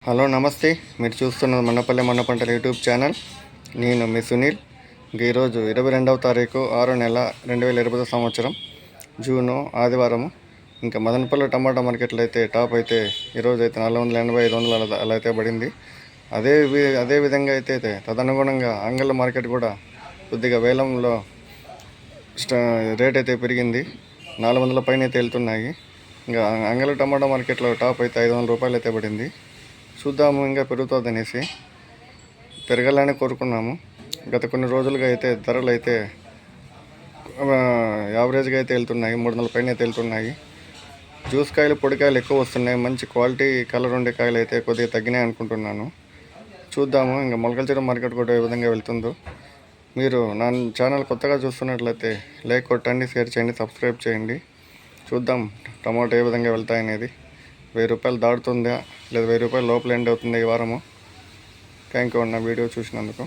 Hello నమస్తే. మీరు చూస్తున్నది మన్నపల్లె మన పంటల యూట్యూబ్ ఛానల్. నేను మీ సునీల్. ఈరోజు 22వ తారీఖు 6వ నెల 2020 సంవత్సరం జూను ఆదివారము. ఇంకా మదనపల్లి టమాటా మార్కెట్లో అయితే టాప్ అయితే ఈరోజు అయితే 480, 500 అలా అయితే పడింది. అదే విధంగా అయితే తదనుగుణంగా అంగళ్ళ మార్కెట్ కూడా కొద్దిగా వేలంలో రేట్ అయితే పెరిగింది. 400 పైన అయితే వెళ్తున్నాయి. ఇంకా అంగళ్ళ టమాటా మార్కెట్లో టాప్ అయితే 500 రూపాయలు అయితే పడింది. చూద్దాము, ఇంకా పెరుగుతుంది అనేసి పెరగాలని కోరుకున్నాము. గత కొన్ని రోజులుగా అయితే ధరలు అయితే యావరేజ్గా అయితే వెళ్తున్నాయి. 300 పైన అయితే వెళ్తున్నాయి. జ్యూస్ కాయలు, పొడికాయలు ఎక్కువ వస్తున్నాయి. మంచి క్వాలిటీ కలర్ ఉండే కాయలు అయితే కొద్దిగా తగ్గినాయి అనుకుంటున్నాను. చూద్దాము ఇంకా మొలకల్చూరు మార్కెట్ కూడా ఏ విధంగా వెళ్తుందో. మీరు నా ఛానల్ కొత్తగా చూస్తున్నట్లయితే లైక్ కొట్టండి, షేర్ చేయండి, సబ్స్క్రైబ్ చేయండి. చూద్దాం టమాటో ఏ విధంగా వెళ్తాయనేది. 1000 రూపాయలు దాటుతుందా లేదా 1000 రూపాయలు లోపల ఎండ్ అవుతుందా ఈ వారము. థ్యాంక్ యూ అన్న వీడియో చూసినందుకు.